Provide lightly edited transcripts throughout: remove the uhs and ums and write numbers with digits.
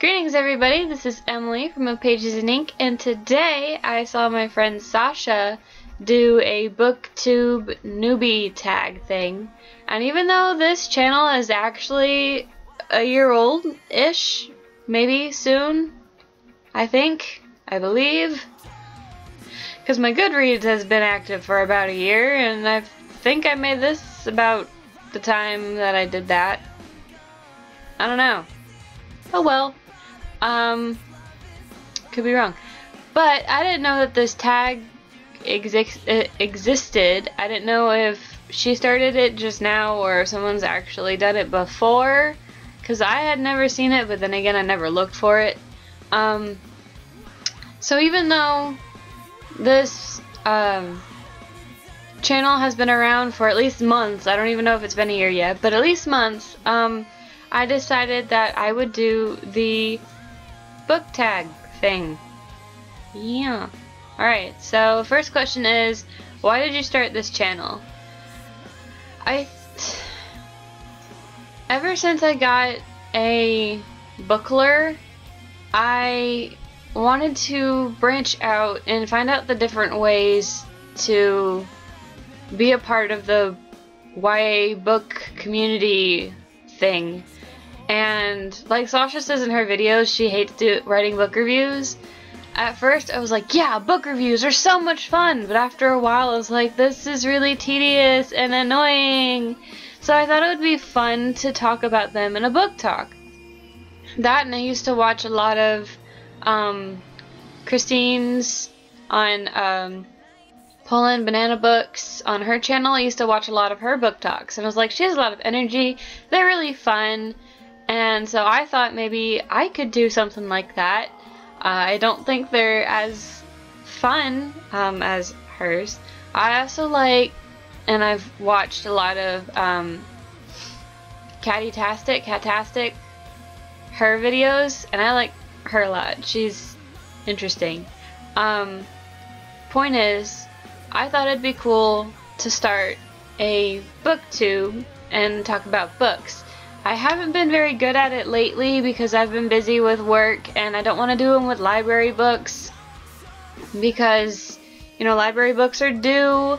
Greetings everybody, this is Emily from Pages in Ink, and today I saw my friend Sasha do a Booktube Newbie Tag thing. And even though this channel is actually a year old-ish, maybe soon, I believe, because my Goodreads has been active for about a year, and I think I made this about the time that I did that. I don't know. Oh well. Could be wrong. But I didn't know that this tag existed. I didn't know if she started it just now or someone's actually done it before, because I had never seen it, but then again I never looked for it. So even though this channel has been around for at least months, I don't even know if it's been a year yet, but at least months, I decided that I would do the book tag thing. Yeah. Alright, so first question is, why did you start this channel? Ever since I got a bookler, I wanted to branch out and find out the different ways to be a part of the YA book community thing. And like Sasha says in her videos, she hates writing book reviews. At first I was like, yeah, book reviews are so much fun, but after a while I was like, this is really tedious and annoying. So I thought it would be fun to talk about them in a book talk. That, and I used to watch a lot of Christine's on Poland Banana Books on her channel. I used to watch a lot of her book talks, and I was like, she has a lot of energy, they're really fun. And so I thought maybe I could do something like that. I don't think they're as fun as hers. I also like, and I've watched a lot of Catastic, her videos, and I like her a lot. She's interesting. Point is, I thought it'd be cool to start a booktube and talk about books. I haven't been very good at it lately because I've been busy with work, and I don't want to do them with library books because, you know, library books are due,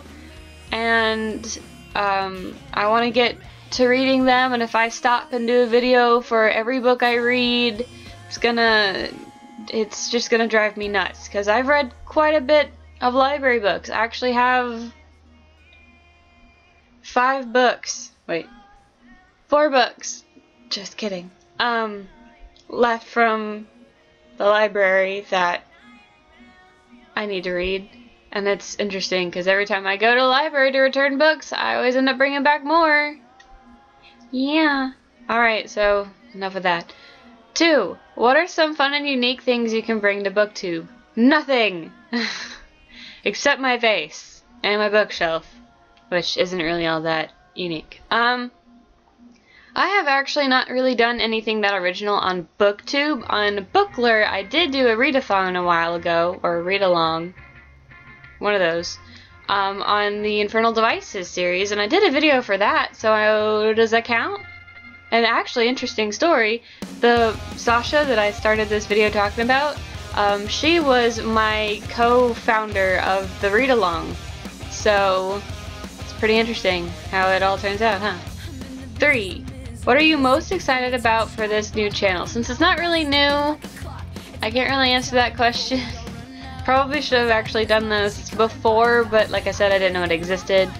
and I want to get to reading them, and if I stop and do a video for every book I read, it's just gonna drive me nuts, because I've read quite a bit of library books. I actually have 4 books, just kidding, left from the library that I need to read. And it's interesting because every time I go to the library to return books, I always end up bringing back more. Yeah. Alright, so enough of that. 2. What are some fun and unique things you can bring to Booktube? Nothing! Except my vase and my bookshelf, which isn't really all that unique. I have actually not really done anything that original on Booktube. On Bookler, I did do a readathon a while ago, or a read-along, one of those, on the Infernal Devices series, and I did a video for that, so does that count? And actually, interesting story, the Sasha that I started this video talking about, she was my co-founder of the read-along, so it's pretty interesting how it all turns out, huh? 3. What are you most excited about for this new channel? Since it's not really new, I can't really answer that question. Probably should have actually done this before, but like I said, I didn't know it existed.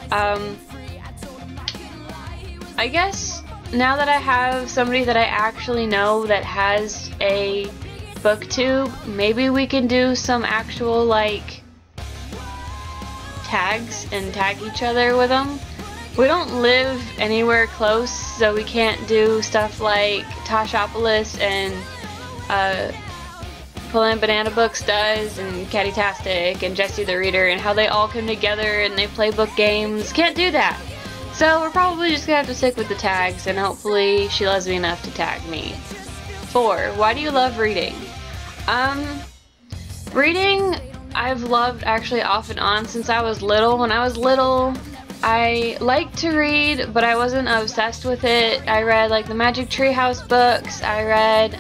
I guess now that I have somebody that I actually know that has a booktube, maybe we can do some actual, like, tags and tag each other with them. We don't live anywhere close, so we can't do stuff like Tashopolis and Poland Banana Books does, and Catastic and Jessie the Reader, and how they all come together and they play book games. Can't do that. So we're probably just gonna have to stick with the tags, and hopefully she loves me enough to tag me. 4. Why do you love reading? Reading I've loved actually off and on since I was little. When I was little, I like to read, but I wasn't obsessed with it. I read like the Magic Treehouse books. I read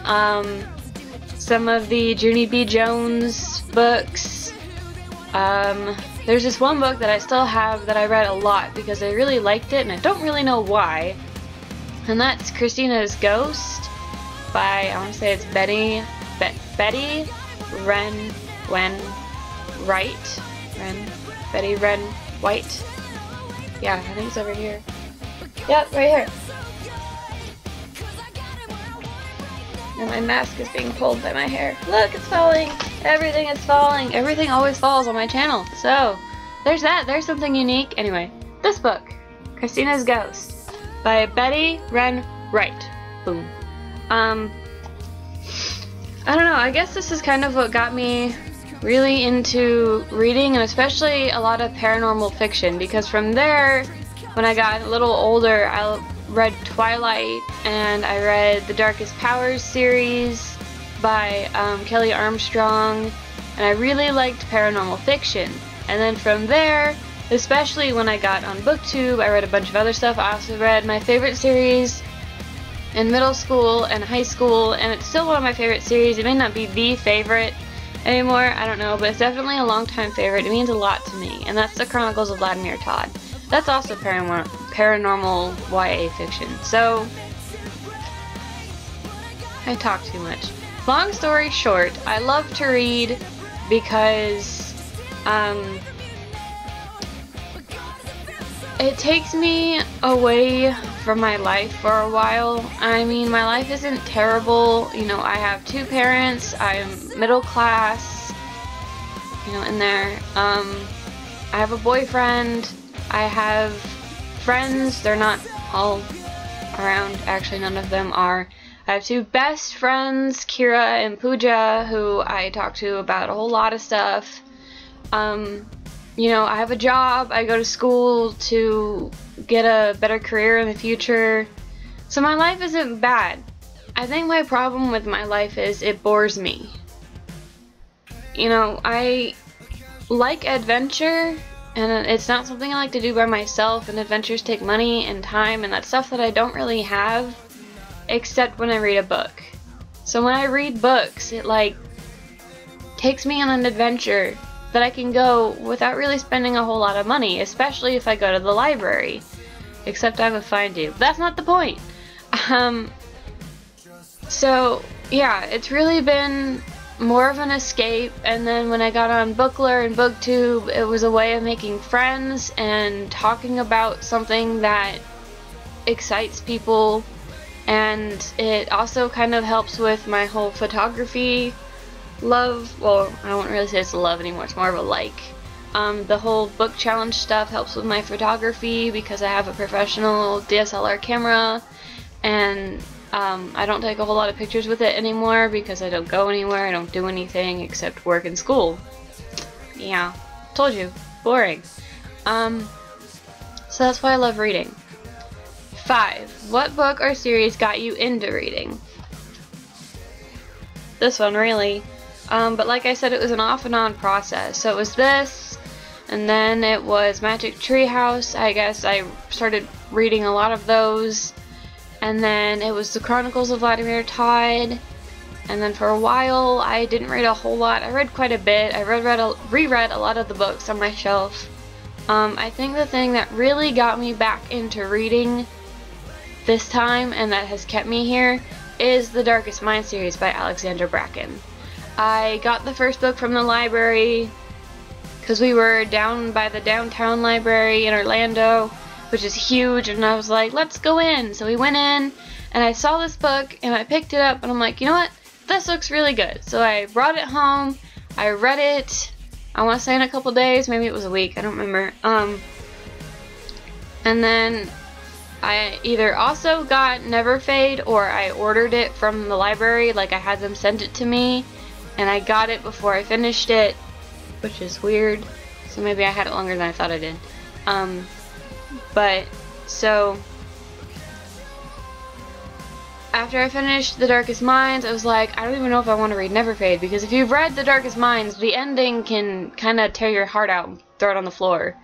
some of the Junie B. Jones books. There's this one book that I still have that I read a lot because I really liked it, and I don't really know why. And that's Christina's Ghost by, I want to say it's Betty Wren White. Yeah, I think it's over here. Yep, right here. And my mask is being pulled by my hair. Look, it's falling! Everything is falling! Everything always falls on my channel. So, there's that. There's something unique. Anyway, this book, Christina's Ghost, by Betty Wren Wright. Boom. I don't know, I guess this is kind of what got me really into reading, and especially a lot of paranormal fiction, because from there, when I got a little older, I read Twilight, and I read the Darkest Powers series by Kelly Armstrong, and I really liked paranormal fiction. And then from there, especially when I got on Booktube, I read a bunch of other stuff. I also read my favorite series in middle school and high school, and it's still one of my favorite series. It may not be the favorite anymore, I don't know, but it's definitely a long-time favorite. It means a lot to me, and that's the Chronicles of Vladimir Todd. That's also paranormal YA fiction. So, I talk too much. Long story short, I love to read because it takes me away from my life for a while. I mean, my life isn't terrible. You know, I have 2 parents. I'm middle class. You know, in there. I have a boyfriend. I have friends. They're not all around. Actually, none of them are. I have 2 best friends, Kira and Pooja, who I talk to about a whole lot of stuff. You know, I have a job, I go to school to get a better career in the future. So my life isn't bad. I think my problem with my life is it bores me. You know, I like adventure, and it's not something I like to do by myself, and adventures take money and time, and that's stuff that I don't really have, except when I read a book. So when I read books, it like takes me on an adventure that I can go without really spending a whole lot of money, especially if I go to the library. Except I would find you. That's not the point. So yeah, it's really been more of an escape, and then when I got on Bookler and Booktube, it was a way of making friends and talking about something that excites people, and it also kind of helps with my whole photography love. Well, I don't really say it's a love anymore, it's more of a like. The whole book challenge stuff helps with my photography because I have a professional DSLR camera, and I don't take a whole lot of pictures with it anymore because I don't go anywhere, I don't do anything except work and school. Yeah, told you, boring. So that's why I love reading. 5. What book or series got you into reading? This one, really. But like I said, it was an off and on process. So it was this, and then it was Magic Treehouse. I guess I started reading a lot of those. And then it was the Chronicles of Vladimir Todd. And then for a while, I didn't read a whole lot. I read quite a bit. I reread a lot of the books on my shelf. I think the thing that really got me back into reading this time, and that has kept me here, is the Darkest Mind series by Alexandra Bracken. I got the first book from the library because we were down by the downtown library in Orlando, which is huge, and I was like, let's go in. So we went in, and I saw this book, and I picked it up, and I'm like, you know what? This looks really good. So I brought it home, I read it, I want to say in a couple days, maybe it was a week, I don't remember. And then I either also got Never Fade, or I ordered it from the library, like I had them send it to me, and I got it before I finished it, which is weird. So maybe I had it longer than I thought I did. But, so, after I finished The Darkest Minds, I was like, I don't even know if I want to read Never Fade, because if you've read The Darkest Minds, the ending can kind of tear your heart out and throw it on the floor.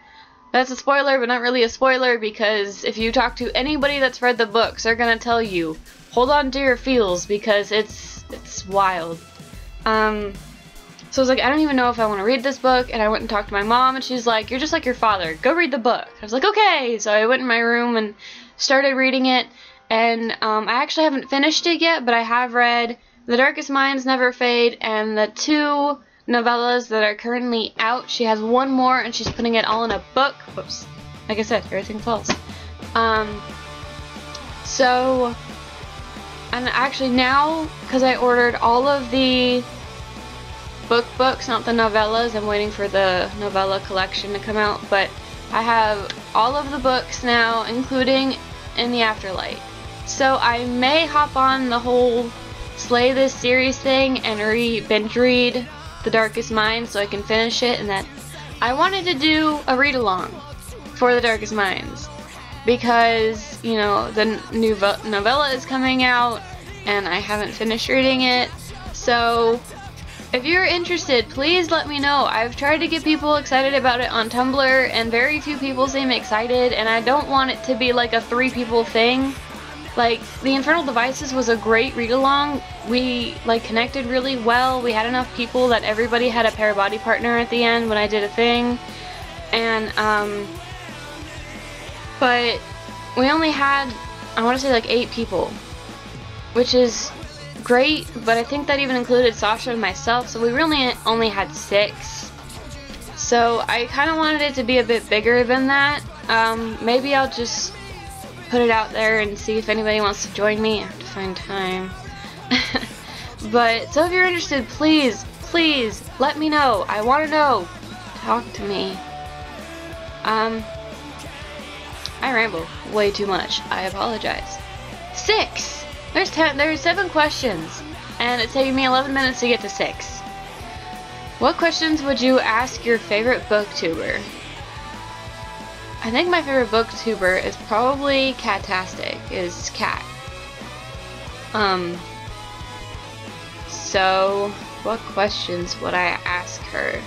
That's a spoiler, but not really a spoiler, because if you talk to anybody that's read the books, they're gonna tell you, hold on to your feels, because it's wild. So I was like, I don't even know if I want to read this book, and I went and talked to my mom, and she's like, you're just like your father, go read the book. I was like, okay, so I went in my room and started reading it, and I actually haven't finished it yet, but I have read The Darkest Minds Never Fade, and the 2 novellas that are currently out. She has one more, and she's putting it all in a book. Whoops. Like I said, everything falls. So, and actually now, because I ordered all of the books, not the novellas, I'm waiting for the novella collection to come out, but I have all of the books now, including In the Afterlight. So I may hop on the whole Slay This series thing and binge read The Darkest Minds so I can finish it, and that I wanted to do a read-along for The Darkest Minds because, you know, the new novella is coming out and I haven't finished reading it. So if you're interested, please let me know. I've tried to get people excited about it on Tumblr, and very few people seem excited, and I don't want it to be like a 3-people thing. Like, The Infernal Devices was a great read-along. We, like, connected really well. We had enough people that everybody had a pair-body partner at the end when I did a thing. And, but we only had, I want to say, like, 8 people. Which is great, but I think that even included Sasha and myself, so we really only had 6. So I kind of wanted it to be a bit bigger than that. Maybe I'll just put it out there and see if anybody wants to join me. I have to find time. But so if you're interested, please let me know. I want to know. Talk to me. I ramble way too much. I apologize. 6. There's 7 questions, and it's taking me 11 minutes to get to 6. What questions would you ask your favorite booktuber? I think my favorite booktuber is probably Catastic, is Cat. So what questions would I ask her?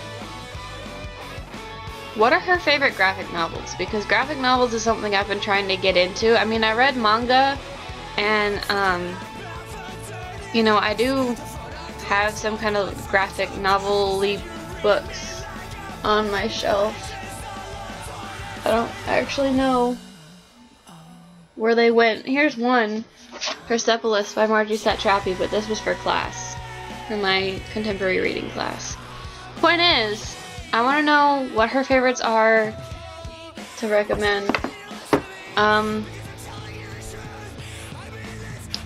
What are her favorite graphic novels? Because graphic novels is something I've been trying to get into. I mean, I read manga, and you know, I do have some kind of graphic novel-y books on my shelf. I don't actually know where they went. Here's one, Persepolis by Margie Satrapi, but this was for class, for my contemporary reading class. Point is, I want to know what her favorites are to recommend.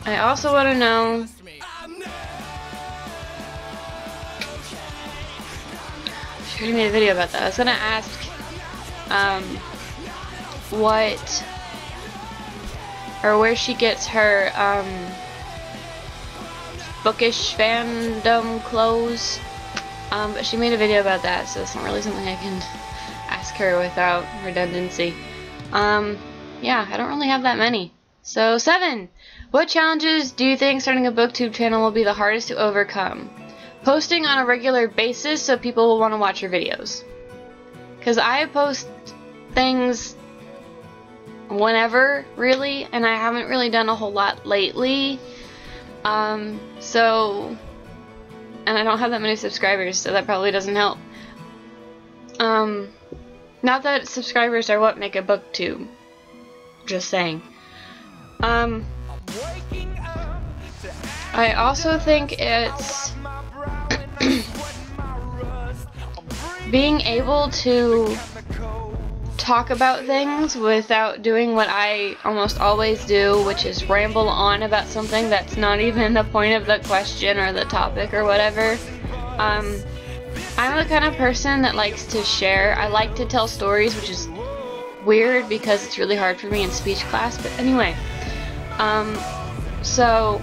I also want to know she already made a video about that. I was gonna ask what or where she gets her bookish fandom clothes, but she made a video about that, so it's not really something I can ask her without redundancy. Yeah, I don't really have that many. So 7. What challenges do you think starting a booktube channel will be the hardest to overcome? Posting on a regular basis so people will want to watch your videos. Because I post things whenever, really, and I haven't really done a whole lot lately. So, and I don't have that many subscribers, so that probably doesn't help. Not that subscribers are what make a booktube. Just saying. I also think it's being able to talk about things without doing what I almost always do, which is ramble on about something that's not even the point of the question or the topic or whatever. I'm the kind of person that likes to share. I like to tell stories, which is weird because it's really hard for me in speech class, but anyway. So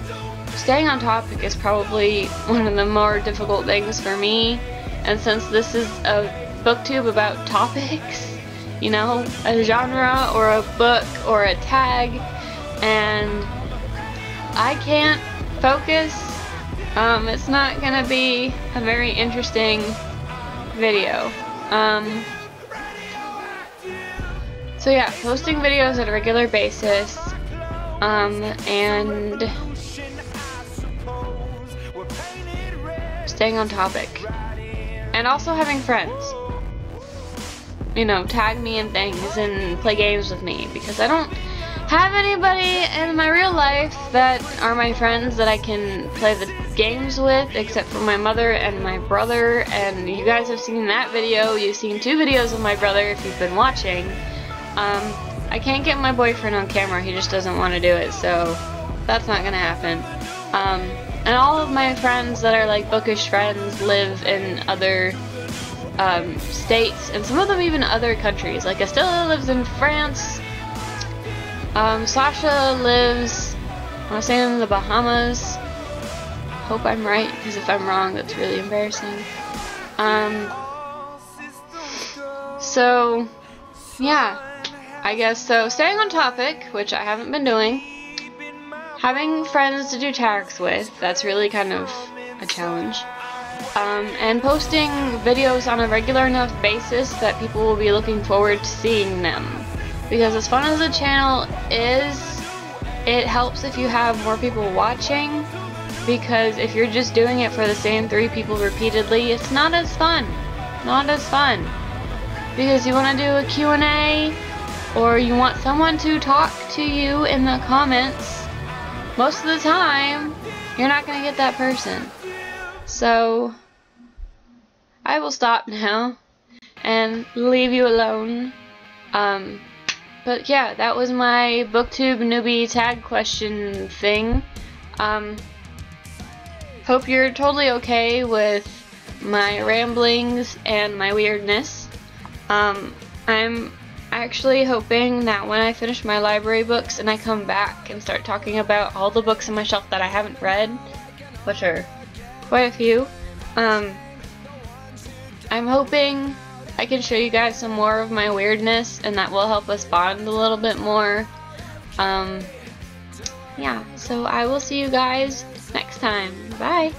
staying on topic is probably one of the more difficult things for me, and since this is a booktube about topics, you know, a genre or a book or a tag, and I can't focus, it's not gonna be a very interesting video. So yeah, posting videos on a regular basis, and staying on topic, and also having friends. You know, tag me in things and play games with me, because I don't have anybody in my real life that are my friends that I can play the games with, except for my mother and my brother. And you guys have seen that video. You've seen 2 videos of my brother if you've been watching. I can't get my boyfriend on camera. He just doesn't want to do it, so that's not gonna happen. And all of my friends that are like bookish friends live in other states, and some of them even other countries. Like Estella lives in France. Sasha lives, I want to say, in the Bahamas. Hope I'm right, because if I'm wrong, that's really embarrassing. So, yeah, I guess so. Staying on topic, which I haven't been doing. Having friends to do tags with, that's really kind of a challenge. And posting videos on a regular enough basis that people will be looking forward to seeing them. Because as fun as the channel is, it helps if you have more people watching, because if you're just doing it for the same 3 people repeatedly, it's not as fun. Not as fun. Because you want to do a Q&A, or you want someone to talk to you in the comments, most of the time, you're not going to get that person. So, I will stop now and leave you alone. But yeah, that was my Booktube Newbie Tag question thing. Hope you're totally okay with my ramblings and my weirdness. I'm actually hoping that when I finish my library books and I come back and start talking about all the books on my shelf that I haven't read, which are quite a few, I'm hoping I can show you guys some more of my weirdness, and that will help us bond a little bit more. Yeah, so I will see you guys next time. Bye!